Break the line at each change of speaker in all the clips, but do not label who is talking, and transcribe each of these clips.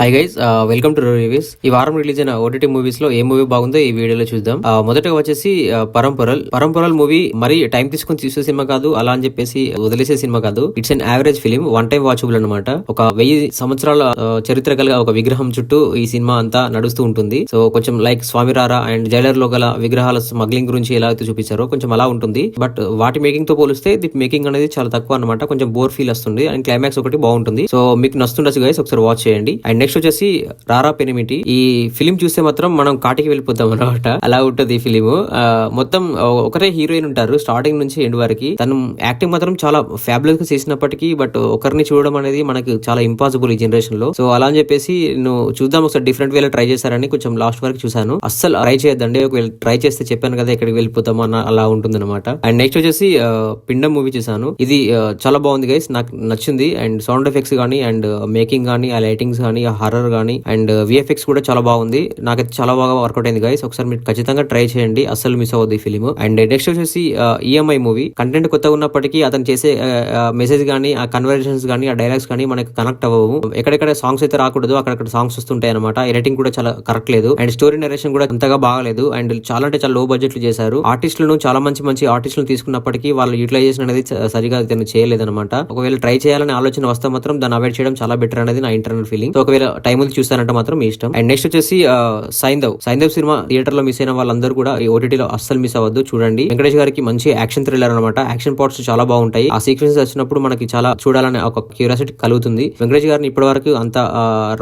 Hi guys, welcome two reviews. ఈ వారం release అయిన ఓటీటీ మూవీస్ లో ఏ మూవీ బాగుందో ఈ వీడియోలో చూద్దాం. మొదటగా వచ్చేసి పరంపరల్ మూవీ మరి టైం తీసుకొని చూసే సినిమా కాదు, అలా అని చెప్పేసి వదిలేసే సినిమా కాదు. It's an average film, one time watchable అనమాట. ఒక 1000 సంవత్సరాల చరిత్ర గల ఒక విగ్రహం చుట్టూ ఈ సినిమా అంతా నడుస్తూ ఉంటుంది. సో కొంచెం లైక్ స్వామిరారా అండ్ జైలర్ లో గల విగ్రహాల స్మగ్లింగ్ గురించి ఎలా అయితే చూపించారో కొంచెం అలా ఉంటుంది. బట్ వాటి మేకింగ్ తో పోలిస్తే ది మేకింగ్ అనేది చాలా తక్కువ అనమాట. కొంచెం బోర్ ఫీల్ వస్తుంది అండ్ క్లైమాక్స్ ఒకటి బాగుంటుంది. సో మీకు నచ్చుతుండొచ్చు గైస్, ఒకసారి వాచ్ చేయండి. అండ్ నెక్స్ట్ వచ్చేసి రారా పెనిమిటి. ఈ ఫిలిం చూస్తే మాత్రం మనం కాటికి వెళ్ళిపోతాం అనమాట. అలా ఉంటుంది ఈ ఫిలిం. మొత్తం ఒకరే హీరోయిన్ ఉంటారు స్టార్టింగ్ నుంచి ఎండ్ వరకు. తను యాక్టింగ్ మాత్రం చాలా ఫ్యాబులస్ గా చేసినప్పటికీ బట్ ఒకరిని చూడడం అనేది మనకి చాలా ఇంపాసిబుల్ ఈ జనరేషన్ లో. సో అలా అని చెప్పేసి నేను చూద్దాం ఒకసారి డిఫరెంట్ వేలో ట్రై చేశారని కొంచెం లాస్ట్ వరకు చూసాను. అస్సలు ట్రై చేయొద్దండి, ఒకవేళ ట్రై చేస్తే చెప్పాను కదా ఎక్కడికి వెళ్ళిపోతాం అన్న అలా ఉంటుంది అనమాట. అండ్ నెక్స్ట్ వచ్చేసి పిండం మూవీ చూసాను. ఇది చాలా బాగుంది గైస్, నాకు నచ్చింది. అండ్ సౌండ్ ఎఫెక్ట్స్ గానీ అండ్ మేకింగ్ గానీ ఆ లైటింగ్స్ గానీ ఆ హర్రర్ గానీ అండ్ విఎఫ్ఎక్స్ కూడా చాలా బాగుంది. నాకైతే చాలా బాగా వర్కౌట్ అయింది గైస్. ఒకసారి మీరు ఖచ్చితంగా ట్రై చేయండి, అస్సలు మిస్ అవ్వద్దు ఈ ఫిలిం. అండ్ నెక్స్ట్ వచ్చేసి ఈఎంఐ మూవీ. కంటెంట్ కొత్తగా ఉన్నప్పటికీ అతను చేసే మెసేజ్ గానీ ఆ కన్వర్జేషన్స్ గానీ ఆ డైలాగ్స్ కానీ మనకి కనెక్ట్ అవ్వవు. ఎక్కడెక్కడ సాంగ్స్ అయితే రాకూడదు అక్కడక్కడ సాంగ్స్ వస్తుంటాయి అనమాట. ఎడిటింగ్ కూడా చాలా కరెక్ట్ లేదు అండ్ స్టోరీ నరేషన్ కూడా అంతగా బాగలేదు. అండ్ చాలా అంటే చాలా లో బడ్జెట్ చేశారు. ఆర్టిస్టులను చాలా మంచి ఆర్టిస్టులను తీసుకున్నప్పటికీ వాళ్ళ యూటిలైజేషన్ అనేది సరిగా చేయలేదన్నమాట. ఒకవేళ ట్రై చేయాలని ఆలోచన వస్తే మాత్రం దాన్ని అవాయిడ్ చేయడం చాలా బెటర్ అనేది నా ఇంటర్నల్ ఫీలింగ్. ఒకవేళ టైం చూస్తానంటే మాత్రం మీ ఇష్టం. అండ్ నెక్స్ట్ వచ్చేసి సైంధవ్ సినిమా థియేటర్ లో మిస్ అయిన వాళ్ళందరూ కూడా ఈ ఓటీటీలో అస్సలు మిస్ అవ్వద్దు, చూడండి. వెంకటేష్ గారికి మంచి యాక్షన్ థ్రిల్లర్ అనమాట. యాక్షన్ పార్ట్స్ చాలా బాగుంటాయి. ఆ సీక్వెన్స్ వచ్చినప్పుడు మనకి చాలా చూడాలనే ఒక క్యూరియాసిటీ కలుగుతుంది. వెంకటేష్ గారిని ఇప్పటి వరకు అంత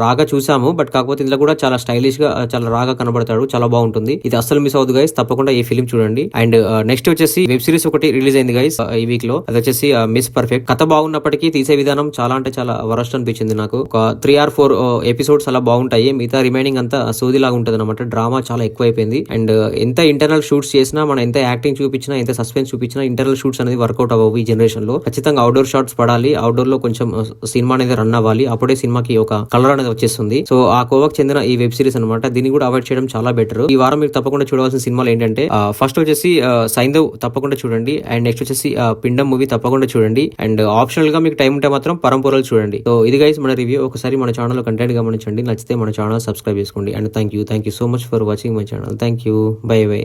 రాగా చూసాము, బట్ కాకపోతే ఇందులో కూడా చాలా స్టైలిష్ గా చాలా రాగా కనబడతాడు, చాలా బాగుంటుంది. ఇది అస్సలు మిస్ అవ్వదు గైస్, తప్పకుండా ఈ ఫిలిం చూడండి. అండ్ నెక్స్ట్ వచ్చేసి వెబ్ సిరీస్ ఒకటి రిలీజ్ అయింది గైస్ ఈ వీక్ లో. అది వచ్చేసి మిస్ పర్ఫెక్ట్. కథ బాగున్నప్పటికీ తీసే విధానం చాలా అంటే చాలా వరస్ట్ అనిపించింది నాకు. ఒక 3 or 4 ఎపిసోడ్స్ అలా బాగుంటాయి, మిగతా రిమైనింగ్ అంతా సోది లాగా ఉంటది అనమాట. డ్రామా చాలా ఎక్కువైపోయింది. అండ్ ఎంత ఇంటర్నల్ షూట్స్ చేసినా మనం ఎంత యాక్టింగ్ చూపించినా ఎంత సస్పెన్స్ చూపించినా ఇంటర్నల్ షూట్స్ అనేది వర్కౌట్ అవ్వవు ఈ జనరేషన్ లో. ఖచ్చితంగా అవుట్డోర్ షాట్స్ పడాలి, అవుట్డోర్ లో కొంచెం సినిమా అనేది రన్ అవ్వాలి, అప్పుడే సినిమాకి ఒక కలర్ అనేది వచ్చేస్తుంది. సో ఆ కోవకు చెందిన ఈ వెబ్ సిరీస్ అనమాట. దీన్ని కూడా అవాయిడ్ చేయడం చాలా బెటర్. ఈ వారం మీరు తప్పకుండా చూడవలసిన సినిమాలు ఏంటంటే ఫస్ట్ వచ్చేసి సైంధవ్ తప్పకుండా చూడండి. అండ్ నెక్స్ట్ వచ్చేసి పిండం మూవీ తప్పకుండా చూడండి. అండ్ ఆప్షనల్ గా మీకు టైం ఉంటే మాత్రం పరంపరలు చూడండి. సో ఇది గైస్ మన రివ్యూ. ఒకసారి మన ఛానల్ కంటెంట్ గమనించండి, నచ్చితే మన ఛానల్ సబ్స్క్రైబ్ చేసుకోండి. And thank you so much for watching my channel. Thank you, by by.